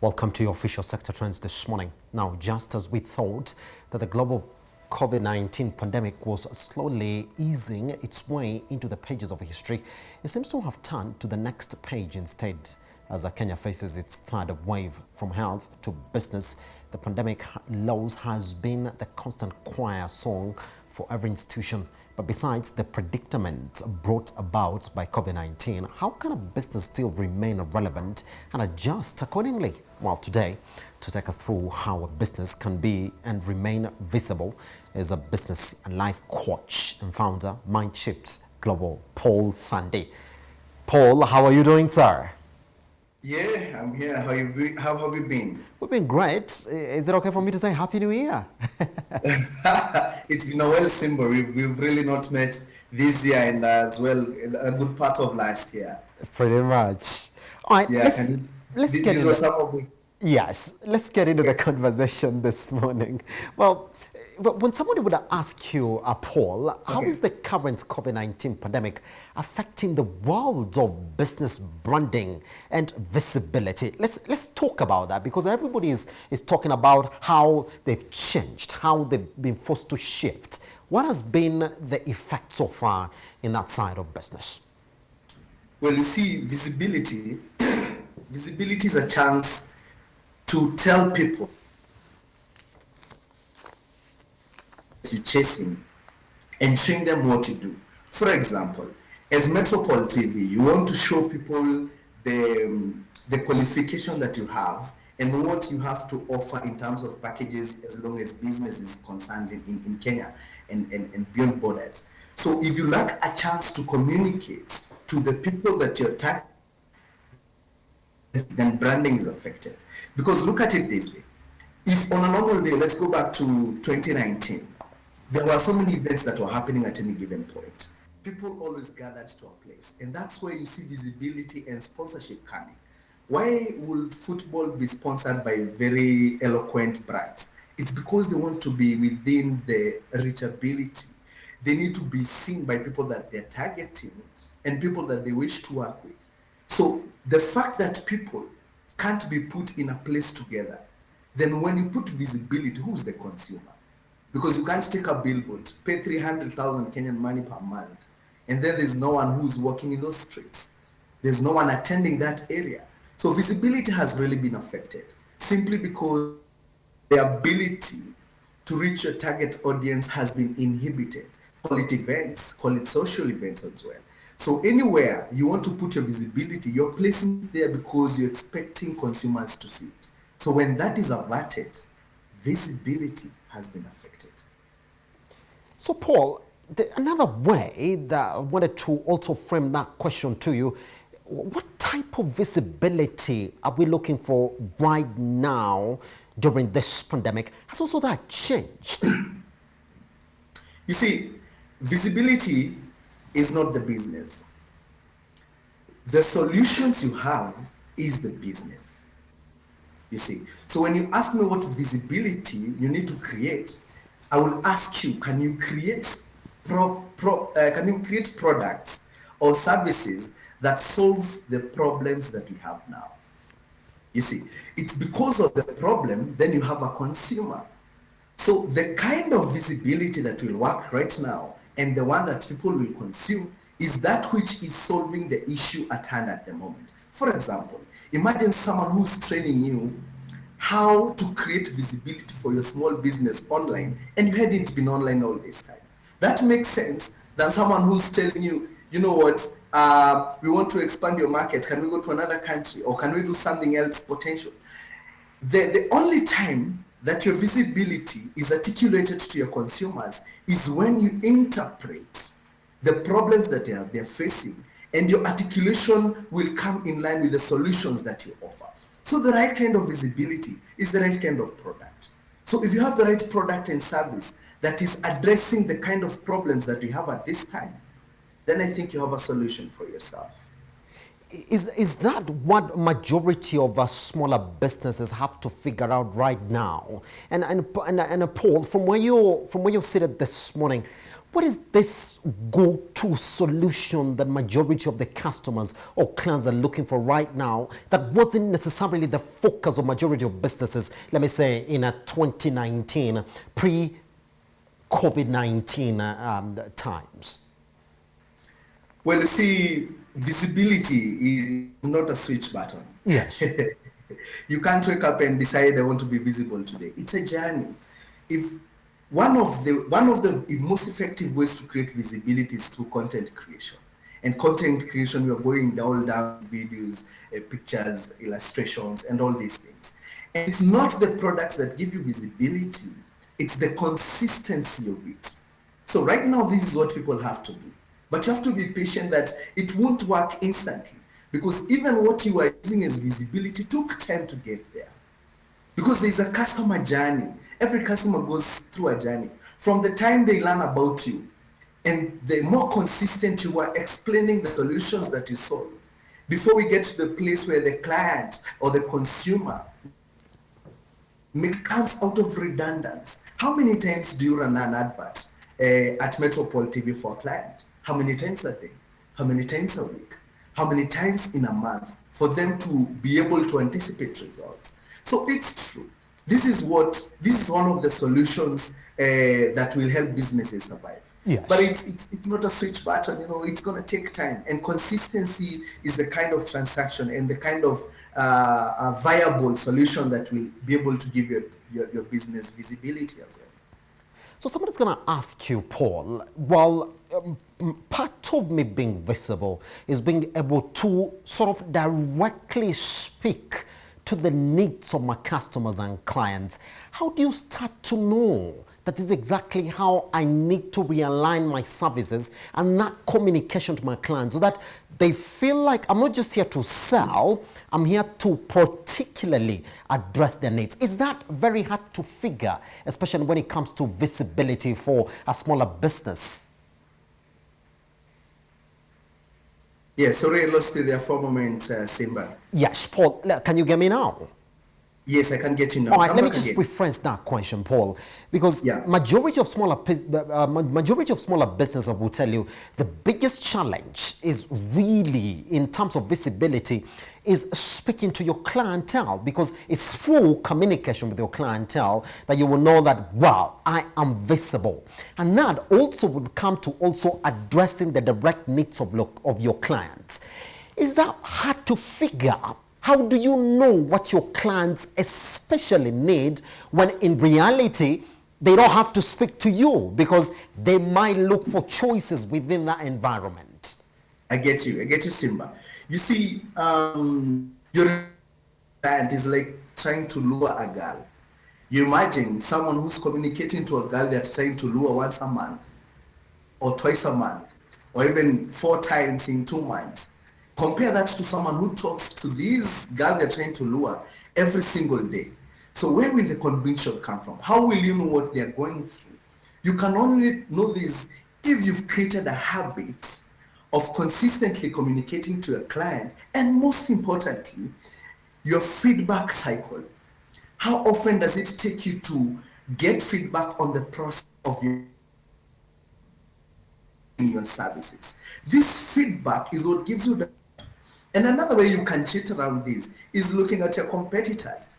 Welcome to your official sector trends this morning. Now, just as we thought that the global COVID-19 pandemic was slowly easing its way into the pages of history, it seems to have turned to the next page instead. As Kenya faces its third wave from health to business, the pandemic lows has been the constant choir song for every institution. But besides the predicament brought about by COVID-19, how can a business still remain relevant and adjust accordingly? Well, today, to take us through how a business can be and remain visible, is a business and life coach and founder, Mindshift Global, Paul Thandi. Paul, how are you doing, sir? Yeah, I'm here. How have you been? We've been great. Is it okay for me to say Happy New Year? It's been a well symbol. We've really not met this year and as well a good part of last year. Pretty much. All right, Yeah, let's get these into are some of the Yes, let's get into the conversation this morning. Well, when somebody would ask you, Paul, how is the current COVID-19 pandemic affecting the world of business branding and visibility? Let's talk about that, because everybody is talking about how they've changed, how they've been forced to shift. What has been the effect so far in that side of business? Well, you see, visibility is a chance to tell people you're chasing and showing them what to do. For example, as Metropole TV, you want to show people the qualification that you have and what you have to offer in terms of packages as long as business is concerned in Kenya and beyond borders. So if you lack a chance to communicate to the people that you're targeting, then branding is affected. Because look at it this way. If on a normal day, let's go back to 2019, there were so many events that were happening at any given point. People always gathered to a place, and that's where you see visibility and sponsorship coming. Why would football be sponsored by very eloquent brands? It's because they want to be within the reachability. They need to be seen by people that they're targeting and people that they wish to work with. So the fact that people can't be put in a place together, then when you put visibility, who's the consumer? Because you can't take a billboard, pay 300,000 Kenyan money per month, and then there's no one who's walking in those streets. There's no one attending that area. So visibility has really been affected simply because the ability to reach your target audience has been inhibited. Call it events, call it social events as well. So anywhere you want to put your visibility, you're placing it there because you're expecting consumers to see it. So when that is averted, visibility has been affected. So Paul, another way that I wanted to also frame that question to you, what type of visibility are we looking for right now during this pandemic? Has also that changed? You see, visibility is not the business. The solutions you have is the business. You see, so when you ask me what visibility you need to create, I will ask you, can you create products or services that solve the problems that we have now? You see, it's because of the problem, then you have a consumer. So the kind of visibility that will work right now and the one that people will consume is that which is solving the issue at hand at the moment. For example, imagine someone who's training you how to create visibility for your small business online, and you hadn't been online all this time. That makes sense than someone who's telling you, you know what, we want to expand your market. Can we go to another country, or can we do something else potential? The only time that your visibility is articulated to your consumers is when you interpret the problems that they're facing, and your articulation will come in line with the solutions that you offer. So the right kind of visibility is the right kind of product. So if you have the right product and service that is addressing the kind of problems that we have at this time, then I think you have a solution for yourself. Is that what majority of smaller businesses have to figure out right now? And Paul, from where you're seated this morning, What is this go-to solution that majority of the customers or clients are looking for right now that wasn't necessarily the focus of majority of businesses, let me say, in a 2019, pre-COVID-19 times? Well, you see, visibility is not a switch button. Yes. You can't wake up and decide I want to be visible today. It's a journey. If one of the most effective ways to create visibility is through content creation. And content creation, we are going down videos, pictures, illustrations, and all these things. And it's not the products that give you visibility, it's the consistency of it. So right now, this is what people have to do. But you have to be patient that it won't work instantly, because even what you are using as visibility took time to get there. Because there's a customer journey. Every customer goes through a journey. From the time they learn about you, and the more consistent you are explaining the solutions that you solve, before we get to the place where the client or the consumer comes out of redundance. How many times do you run an advert at Metropole TV for a client? How many times a day? How many times a week? How many times in a month for them to be able to anticipate results? So it's true. This is one of the solutions that will help businesses survive. Yes. But it's not a switch button, it's going to take time. And consistency is the kind of transaction and the kind of a viable solution that will be able to give your business visibility as well. So somebody's going to ask you, Paul, well, part of me being visible is being able to sort of directly speak to the needs of my customers and clients. How do you start to know that is exactly how I need to realign my services and that communication to my clients so that they feel like I'm not just here to sell, I'm here to particularly address their needs? Is that very hard to figure, especially when it comes to visibility for a smaller business? Yeah, sorry, I lost you there for a moment, Simba. Yes, Paul, can you get me now? Yes, I can get you now. All right, let me just rephrase that question, Paul, because majority of smaller businesses will tell you the biggest challenge is really in terms of visibility is speaking to your clientele, because it's through communication with your clientele that you will know that, wow, I am visible. And that also will come to also addressing the direct needs of your clients. Is that hard to figure out? How do you know what your clients especially need when in reality they don't have to speak to you because they might look for choices within that environment? I get you, Simba. You see, your client is like trying to lure a girl. You imagine someone who's communicating to a girl they're trying to lure once a month or twice a month or even 4 times in 2 months. Compare that to someone who talks to these girls they're trying to lure every single day. So where will the conviction come from? How will you know what they're going through? You can only know this if you've created a habit of consistently communicating to a client, and most importantly, your feedback cycle. How often does it take you to get feedback on the process of your services? This feedback is what gives you the. And another way you can cheat around this is looking at your competitors.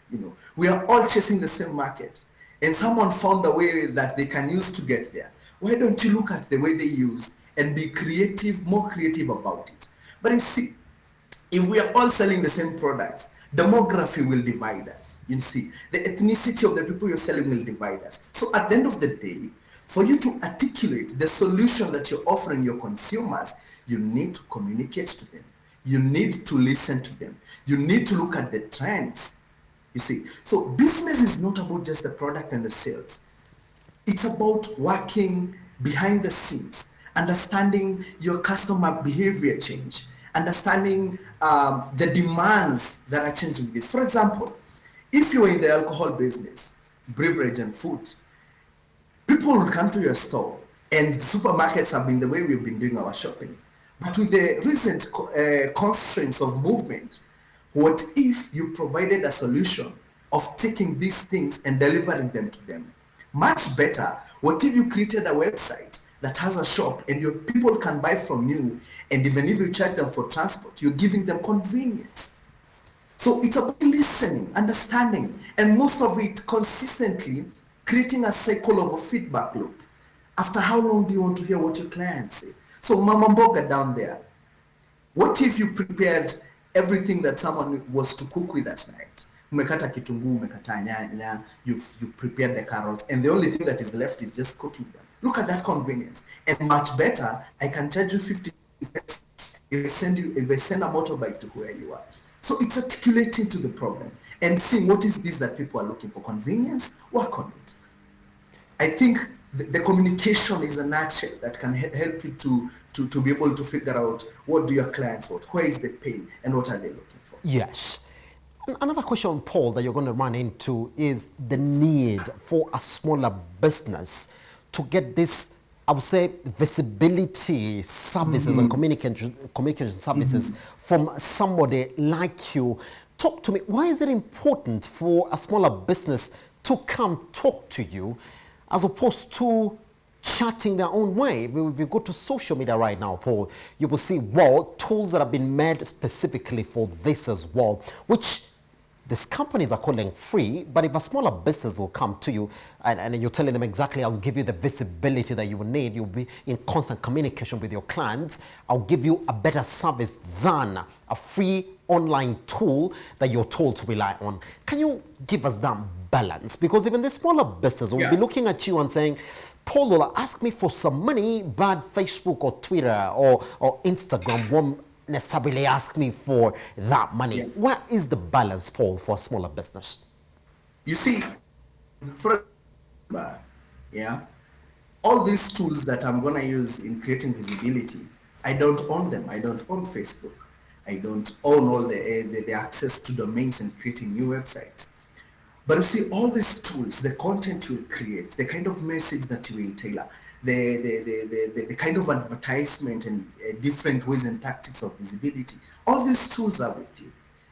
We are all chasing the same market, and someone found a way that they can use to get there. Why don't you look at the way they use and be creative, more creative about it? But you see, if we are all selling the same products, demography will divide us. You see, the ethnicity of the people you're selling will divide us. So at the end of the day, for you to articulate the solution that you're offering your consumers, you need to communicate to them. You need to listen to them. You need to look at the trends. You see, so business is not about just the product and the sales. It's about working behind the scenes, understanding your customer behavior change, understanding the demands that are changing with this. For example, if you're in the alcohol business, beverage and food, people will come to your store, and supermarkets have been the way we've been doing our shopping. But with the recent constraints of movement, what if you provided a solution of taking these things and delivering them to them? Much better, what if you created a website that has a shop and your people can buy from you, and even if you charge them for transport, you're giving them convenience. So it's about listening, understanding, and most of it consistently creating a cycle of a feedback loop. After how long do you want to hear what your clients say? So Mama Mboga down there, what if you prepared everything that someone was to cook with that night? Umekata kitunguu, umekata nyanya, you've prepared the carrots, and the only thing that is left is just cooking them. Look at that convenience. And much better, I can charge you 50 if I send a motorbike to where you are. So it's articulating to the problem and seeing what is this that people are looking for. Convenience, work on it. I think the communication is a nutshell that can help you to be able to figure out what do your clients want, where is the pain, and what are they looking for. Yes. Another question, Paul, that you're going to run into is the need for a smaller business to get this, I would say, visibility services and communication services from somebody like you. Talk to me. Why is it important for a smaller business to come talk to you as opposed to chatting their own way? If you go to social media right now, Paul, you will see, well, tools that have been made specifically for this as well, which these companies are calling free, but if a smaller business will come to you and you're telling them exactly, I'll give you the visibility that you will need, you'll be in constant communication with your clients, I'll give you a better service than a free online tool that you're told to rely on. Can you give us that balance? Because even the smaller business will be looking at you and saying, Paul will ask me for some money, but Facebook or Twitter or Instagram won't necessarily ask me for that money. Yeah. What is the balance, Paul, for a smaller business? You see, all these tools that I'm going to use in creating visibility, I don't own them. I don't own Facebook. I don't own all the access to domains and creating new websites. But you see, all these tools, the content you create, the kind of message that you will tailor, the kind of advertisement and different ways and tactics of visibility, all these tools are with you.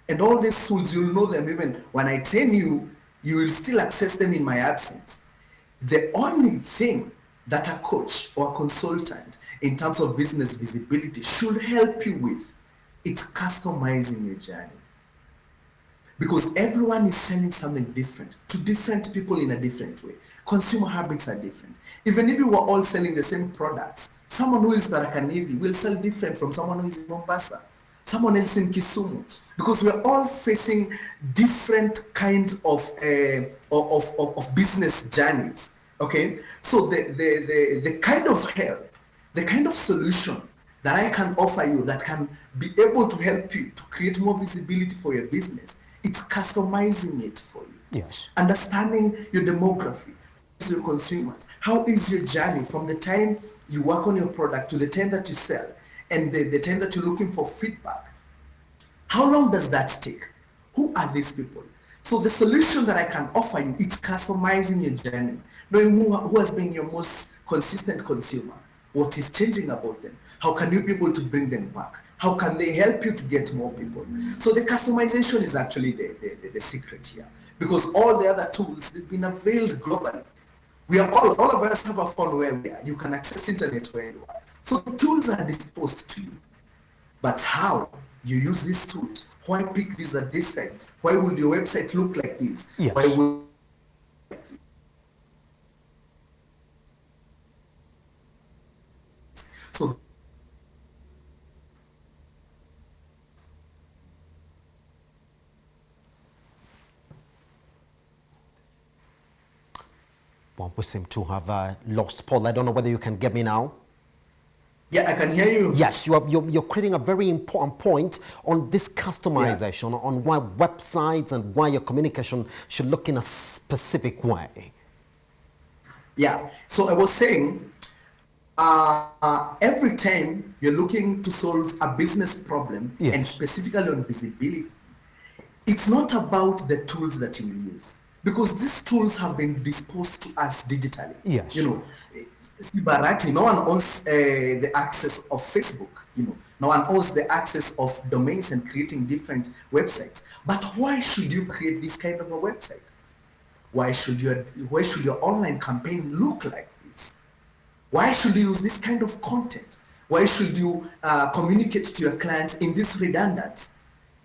And all these tools, you'll know them even when I train you, you will still access them in my absence. The only thing that a coach or a consultant in terms of business visibility should help you with, it's customizing your journey. Because everyone is selling something different to different people in a different way. Consumer habits are different. Even if you were all selling the same products, someone who is Tarakanidi will sell different from someone who is in Mombasa, someone else in Kisumu, because we're all facing different kinds of business journeys. Okay, so the kind of help, the kind of solution that I can offer you that can be able to help you to create more visibility for your business, it's customizing it for you. Yes. Understanding your demography, your consumers. How is your journey from the time you work on your product to the time that you sell and the time that you're looking for feedback? How long does that take? Who are these people? So the solution that I can offer you, it's customizing your journey, knowing who has been your most consistent consumer, what is changing about them, how can you be able to bring them back? How can they help you to get more people? So the customization is actually the secret here, because all the other tools, they've been availed globally. We are all of us have a phone where we are. You can access internet where you are. So the tools are disposed to you. But how you use these tools? Why pick these at this time? Why would your website look like this? Yes. Why would so well, we seem to have lost Paul. I don't know whether you can get me now. Yeah, I can hear you. Yes, you're creating a very important point on this customization, on why websites and why your communication should look in a specific way. Yeah, so I was saying, every time you're looking to solve a business problem, yes, and specifically on visibility, it's not about the tools that you will use, because these tools have been disposed to us digitally. Yes. You know, Barati, no one owns the access of Facebook. You know, no one owns the access of domains and creating different websites. But why should you create this kind of a website? Why should your online campaign look like this? Why should you use this kind of content? Why should you communicate to your clients in this redundance?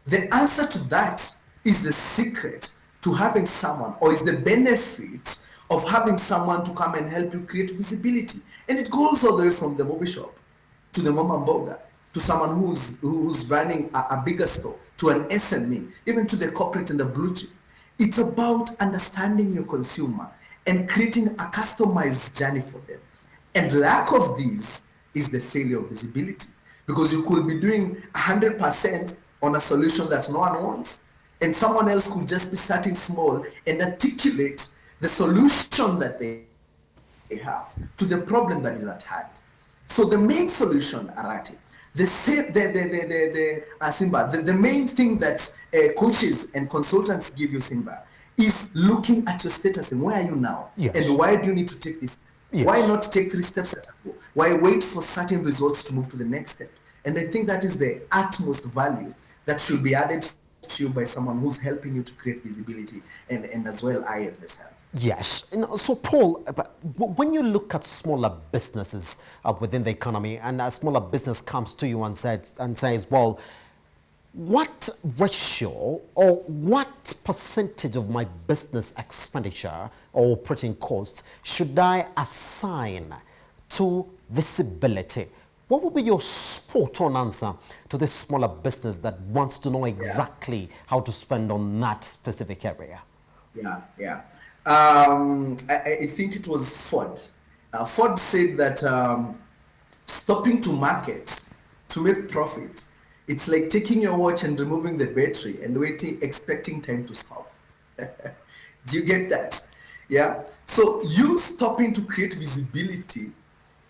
The answer to that is the secret to having someone, or is the benefit of having someone to come and help you create visibility. And it goes all the way from the movie shop to the mom and burger, to someone who's running a bigger store, to an SME, even to the corporate and the blue chip. It's about understanding your consumer and creating a customized journey for them. And lack of these is the failure of visibility, because you could be doing 100% on a solution that no one wants, and someone else could just be starting small and articulate the solution that they have to the problem that is at hand. So the main solution, Arati, Simba, the main thing that coaches and consultants give you, Simba, is looking at your status and where are you now? Yes. And why do you need to take this? Yes. Why not take 3 steps at a go? Why wait for certain results to move to the next step? And I think that is the utmost value that should be added to you by someone who's helping you to create visibility, and as well I as myself. Yes. So, Paul, when you look at smaller businesses within the economy, and a smaller business comes to you and says, well, what ratio or what percentage of my business expenditure or operating costs should I assign to visibility? What would be your spot-on answer to this smaller business that wants to know exactly how to spend on that specific area? I think it was Ford. Ford said that stopping to market to make profit, it's like taking your watch and removing the battery and waiting, expecting time to stop. Do you get that? Yeah. So you stopping to create visibility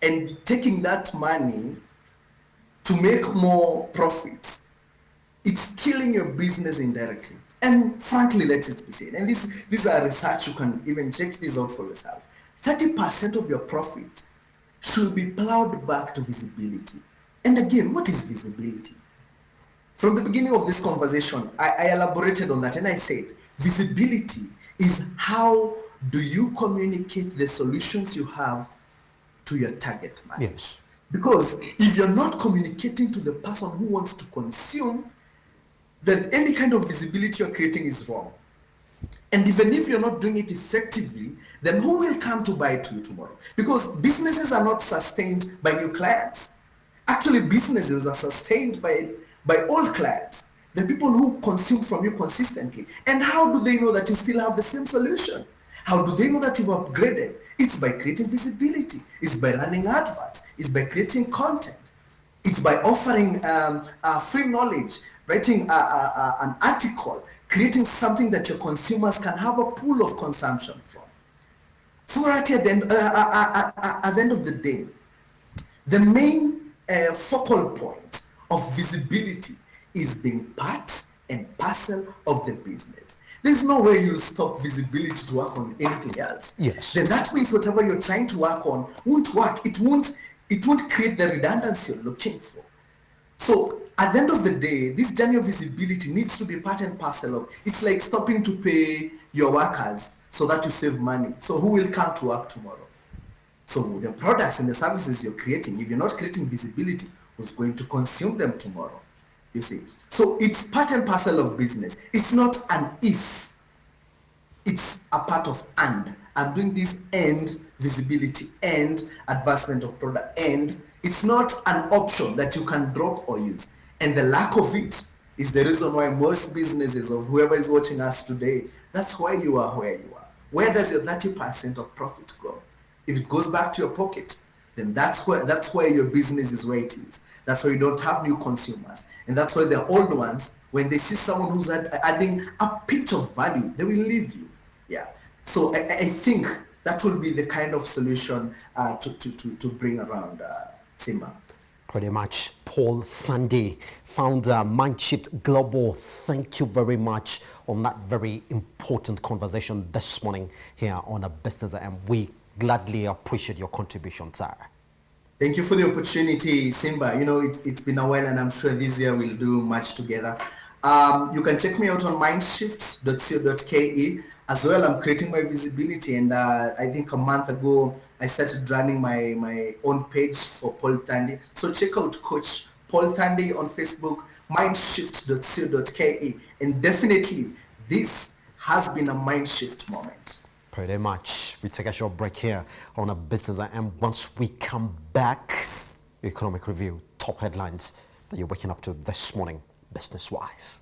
and taking that money to make more profits, it's killing your business indirectly. And frankly, let it be said, and these are research, you can even check this out for yourself. 30% of your profit should be plowed back to visibility. And again, what is visibility? From the beginning of this conversation, I elaborated on that, and I said, visibility is how do you communicate the solutions you have to your target market. Yes. Because if you're not communicating to the person who wants to consume, then any kind of visibility you're creating is wrong. And even if you're not doing it effectively, then who will come to buy to you tomorrow? Because businesses are not sustained by new clients. Actually, businesses are sustained by old clients, the people who consume from you consistently. And how do they know that you still have the same solution? How do they know that you've upgraded? It's by creating visibility. It's by running adverts. It's by creating content. It's by offering free knowledge, writing an article, creating something that your consumers can have a pool of consumption from. So right at the end of the day, the main focal point of visibility is being part and parcel of the business. There's no way you'll stop visibility to work on anything else. Yes. Then that means whatever you're trying to work on won't work. It won't create the redundancy you're looking for. So at the end of the day, this journey of visibility needs to be part and parcel of. It's like stopping to pay your workers so that you save money. So who will come to work tomorrow? So the products and the services you're creating, if you're not creating visibility, who's going to consume them tomorrow? You see, so it's part and parcel of business. It's not an if, it's a part of and. I'm doing this and visibility and advancement of product, and it's not an option that you can drop or use. And the lack of it is the reason why most businesses, of whoever is watching us today, that's why you are where you are. Where does your 30% of profit go? If it goes back to your pocket, then that's where your business is where it is. That's why you don't have new consumers. And that's why the old ones, when they see someone who's adding a pinch of value, they will leave you. Yeah. So I think that will be the kind of solution to bring around Simba. Pretty much. Paul Thandi, founder, Mindshift Global, thank you very much on that very important conversation this morning here on A Business, and we gladly appreciate your contribution, sir. Thank you for the opportunity, Simba. You know, it's been a while, and I'm sure this year we'll do much together. You can check me out on mindshift.co.ke. As well, I'm creating my visibility, and I think a month ago I started running my own page for Paul Thandi. So check out Coach Paul Thandi on Facebook, mindshift.co.ke, and definitely this has been a mind shift moment. Pretty much. We take a short break here on a business, and once we come back, economic review, top headlines that you're waking up to this morning, business-wise.